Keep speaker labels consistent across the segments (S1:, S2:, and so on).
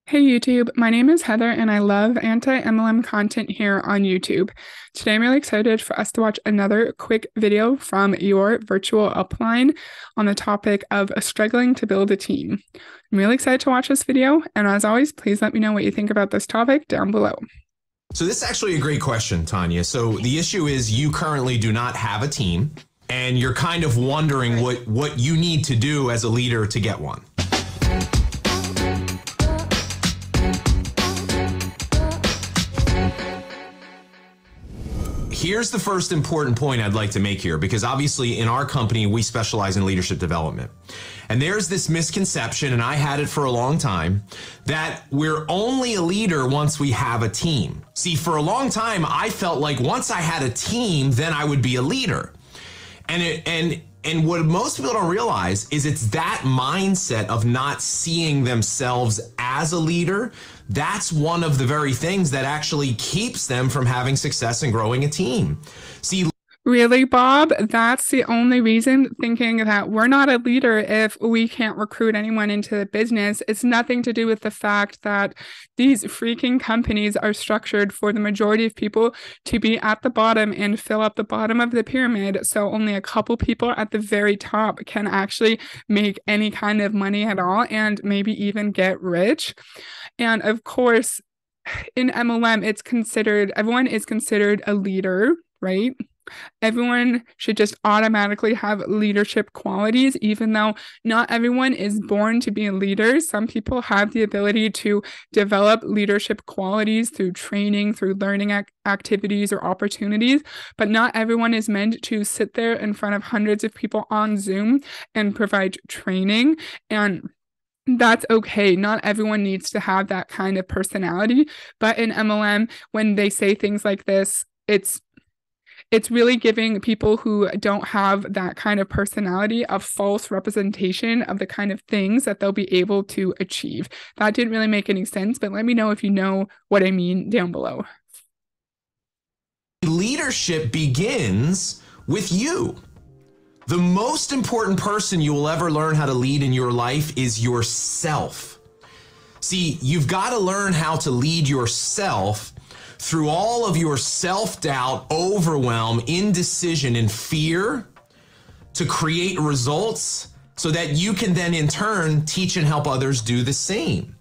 S1: Hey YouTube, my name is Heather and I love anti-MLM content here on YouTube. Today I'm really excited for us to watch another quick video from your virtual upline on the topic of struggling to build a team. I'm really excited to watch this video, and as always, please let me know what you think about this topic down below.
S2: So this is actually a great question, Tanya. So the issue is you currently do not have a team and you're kind of wondering what you need to do as a leader to get one. Here's the first important point I'd like to make here, because obviously in our company, we specialize in leadership development. And there's this misconception, and I had it for a long time, that we're only a leader once we have a team. See, for a long time, I felt like once I had a team, then I would be a leader. And what most people don't realize is it's that mindset of not seeing themselves as a leader. That's one of the very things that actually keeps them from having success and growing a team. See,
S1: really, Bob? That's the only reason, thinking that we're not a leader if we can't recruit anyone into the business. It's nothing to do with the fact that these freaking companies are structured for the majority of people to be at the bottom and fill up the bottom of the pyramid. So only a couple people at the very top can actually make any kind of money at all and maybe even get rich. And of course, in MLM, everyone is considered a leader, right? Everyone should just automatically have leadership qualities, even though not everyone is born to be a leader. Some people have the ability to develop leadership qualities through training, through learning activities or opportunities, but not everyone is meant to sit there in front of hundreds of people on Zoom and provide training. And that's okay. Not everyone needs to have that kind of personality. But in MLM, when they say things like this, it's really giving people who don't have that kind of personality a false representation of the kind of things that they'll be able to achieve. That didn't really make any sense, but let me know if you know what I mean down below.
S2: Leadership begins with you. The most important person you will ever learn how to lead in your life is yourself. See, you've got to learn how to lead yourself through all of your self-doubt, overwhelm, indecision, and fear to create results so that you can then in turn teach and help others do the same.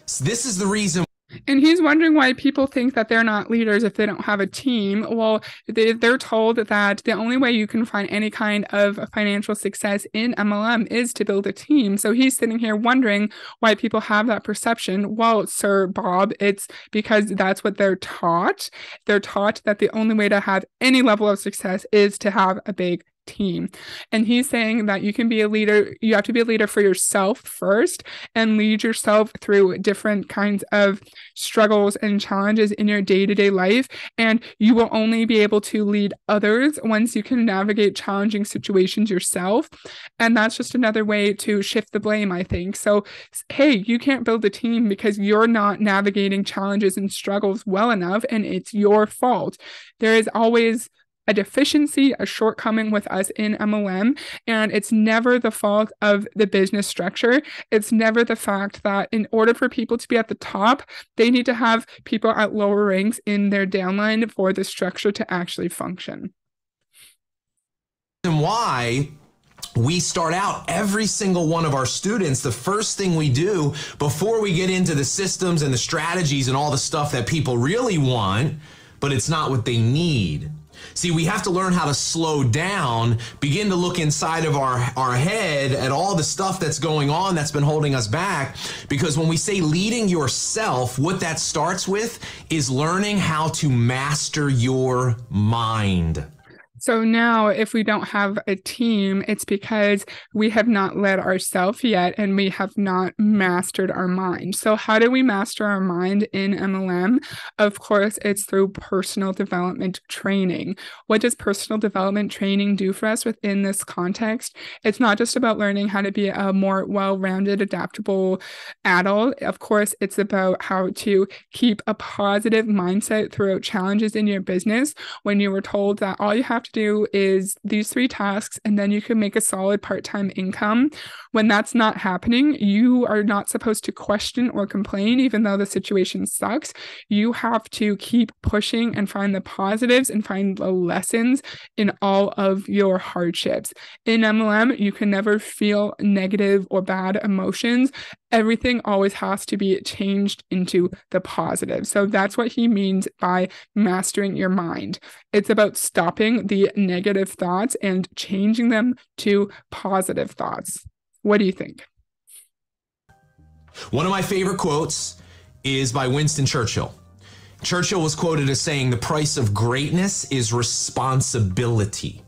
S2: So this is the reason.
S1: And he's wondering why people think that they're not leaders if they don't have a team. Well, they're told that the only way you can find any kind of financial success in MLM is to build a team. So he's sitting here wondering why people have that perception. Well, Sir Bob, it's because that's what they're taught. They're taught that the only way to have any level of success is to have a big team. And he's saying that you can be a leader, you have to be a leader for yourself first and lead yourself through different kinds of struggles and challenges in your day-to-day life. And you will only be able to lead others once you can navigate challenging situations yourself. And that's just another way to shift the blame, I think. So, hey, you can't build a team because you're not navigating challenges and struggles well enough, and it's your fault. There is always a deficiency, a shortcoming with us in MLM, and it's never the fault of the business structure. It's never the fact that in order for people to be at the top, they need to have people at lower ranks in their downline for the structure to actually function.
S2: And why we start out every single one of our students, the first thing we do before we get into the systems and the strategies and all the stuff that people really want, but it's not what they need. See, we have to learn how to slow down, begin to look inside of our head at all the stuff that's going on that's been holding us back. Because when we say leading yourself, what that starts with is learning how to master your mind.
S1: So now if we don't have a team, it's because we have not led ourselves yet and we have not mastered our mind. So how do we master our mind in MLM? Of course, it's through personal development training. What does personal development training do for us within this context? It's not just about learning how to be a more well-rounded, adaptable adult. Of course, it's about how to keep a positive mindset throughout challenges in your business. When you were told that all you have to do is these 3 tasks, and then you can make a solid part-time income. When that's not happening, you are not supposed to question or complain, even though the situation sucks. You have to keep pushing and find the positives and find the lessons in all of your hardships. In MLM, you can never feel negative or bad emotions. Everything always has to be changed into the positive. So that's what he means by mastering your mind. It's about stopping the negative thoughts and changing them to positive thoughts. What do you think?
S2: One of my favorite quotes is by Winston Churchill. Churchill was quoted as saying, "The price of greatness is responsibility."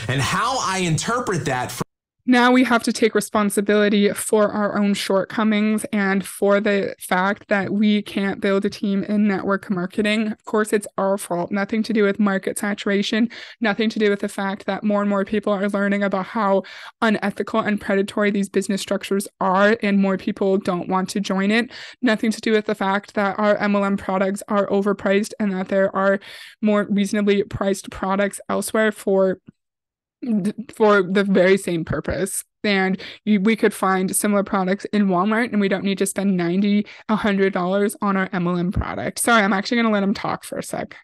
S2: And how I interpret that from
S1: now we have to take responsibility for our own shortcomings and for the fact that we can't build a team in network marketing. Of course, it's our fault. Nothing to do with market saturation, nothing to do with the fact that more and more people are learning about how unethical and predatory these business structures are, and more people don't want to join it. Nothing to do with the fact that our MLM products are overpriced and that there are more reasonably priced products elsewhere for the very same purpose. And we could find similar products in Walmart, and we don't need to spend $90, $100 on our MLM product. Sorry, I'm actually going to let him talk for a sec.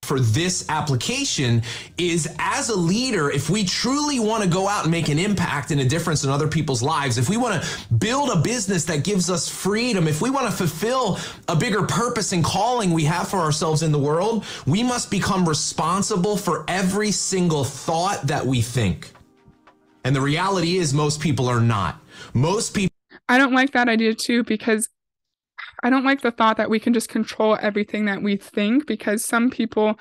S2: For this application is, as a leader, if we truly want to go out and make an impact and a difference in other people's lives, if we want to build a business that gives us freedom, if we want to fulfill a bigger purpose and calling we have for ourselves in the world, we must become responsible for every single thought that we think. And the reality is most people are not. Most people.
S1: I don't like that idea too, because I don't like the thought that we can just control everything that we think, because some people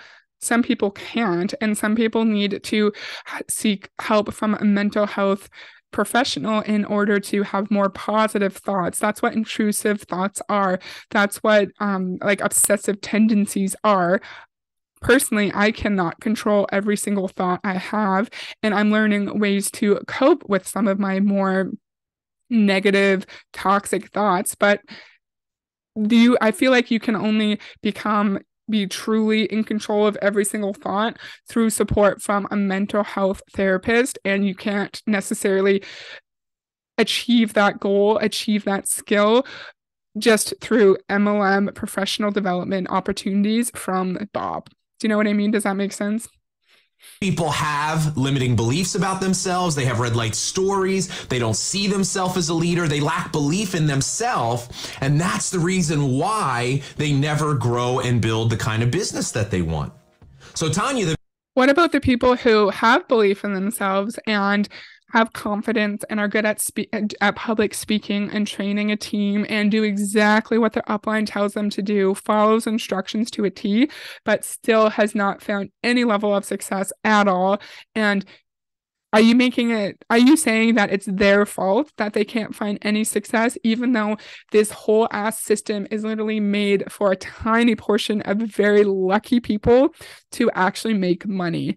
S1: can't, and some people need to seek help from a mental health professional in order to have more positive thoughts. That's what intrusive thoughts are. That's what like obsessive tendencies are. Personally, I cannot control every single thought I have, and I'm learning ways to cope with some of my more negative, toxic thoughts. But I feel like you can only be truly in control of every single thought through support from a mental health therapist, and you can't necessarily achieve that goal, achieve that skill just through MLM professional development opportunities from Bob. Do you know what I mean? Does that make sense?
S2: People have limiting beliefs about themselves. They have red light stories. They don't see themselves as a leader. They lack belief in themselves. And that's the reason why they never grow and build the kind of business that they want. So Tanya,
S1: what about the people who have belief in themselves and have confidence and are good at public speaking and training a team and do exactly what their upline tells them to do, follows instructions to a T, but still has not found any level of success at all? And are you saying that it's their fault that they can't find any success, even though this whole ass system is literally made for a tiny portion of very lucky people to actually make money?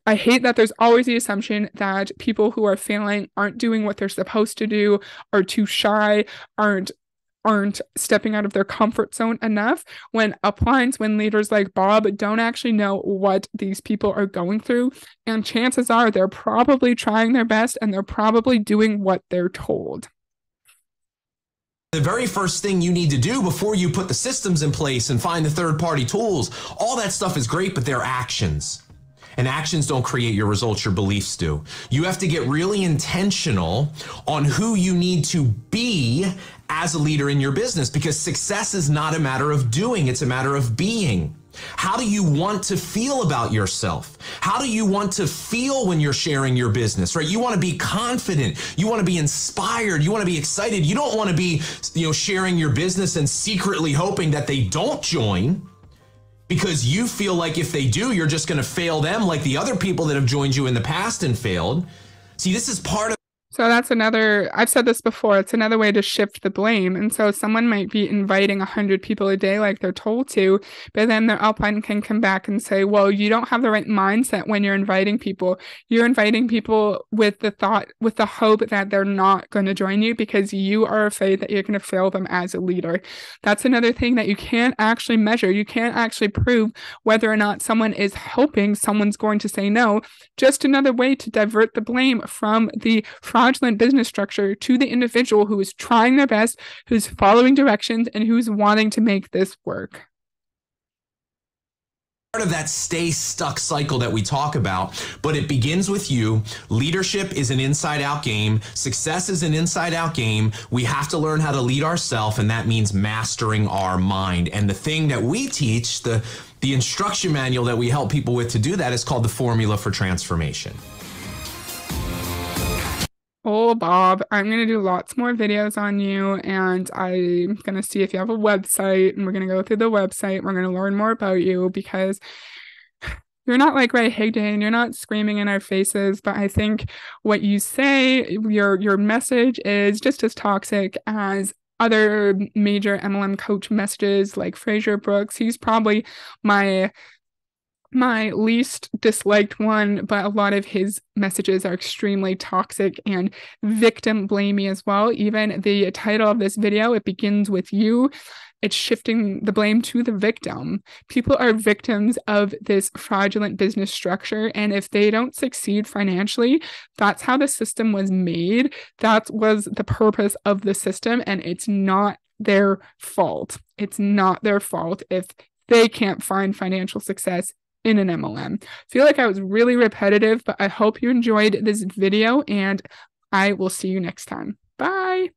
S1: I hate that there's always the assumption that people who are failing aren't doing what they're supposed to do, are too shy, aren't stepping out of their comfort zone enough, when uplines, when leaders like Bob don't actually know what these people are going through. And chances are they're probably trying their best and they're probably doing what they're told.
S2: The very first thing you need to do before you put the systems in place and find the third-party tools, all that stuff is great, but they're actions. And actions don't create your results, your beliefs do. You have to get really intentional on who you need to be as a leader in your business, because success is not a matter of doing, it's a matter of being. How do you want to feel about yourself? How do you want to feel when you're sharing your business, right? You want to be confident. You want to be inspired. You want to be excited. You don't want to be, sharing your business and secretly hoping that they don't join, because you feel like if they do, you're just going to fail them like the other people that have joined you in the past and failed. See, this is part of.
S1: So that's another, I've said this before, it's another way to shift the blame. And so someone might be inviting 100 people a day like they're told to, but then their upline can come back and say, well, you don't have the right mindset when you're inviting people. You're inviting people with the thought, with the hope that they're not going to join you because you are afraid that you're going to fail them as a leader. That's another thing that you can't actually measure. You can't actually prove whether or not someone is hoping someone's going to say no. Just another way to divert the blame from the fraudulent business structure to the individual who is trying their best, who's following directions, and who's wanting to make this work.
S2: Part of that stay stuck cycle that we talk about, but it begins with you. Leadership is an inside out game. Success is an inside out game. We have to learn how to lead ourselves, and that means mastering our mind. And the thing that we teach, the instruction manual that we help people with to do that, is called the Formula for Transformation.
S1: Oh, Bob, I'm going to do lots more videos on you, and I'm going to see if you have a website, and we're going to go through the website. We're going to learn more about you, because you're not like Ray Higdon, you're not screaming in our faces, but I think what you say, your message is just as toxic as other major MLM coach messages like Fraser Brooks. He's probably my least disliked one, but a lot of his messages are extremely toxic and victim blamey as well. Even the title of this video, it begins with you. It's shifting the blame to the victim. People are victims of this fraudulent business structure, and if they don't succeed financially, that's how the system was made. That was the purpose of the system, and it's not their fault. It's not their fault if they can't find financial success in an MLM. I feel like I was really repetitive, but I hope you enjoyed this video, and I will see you next time. Bye.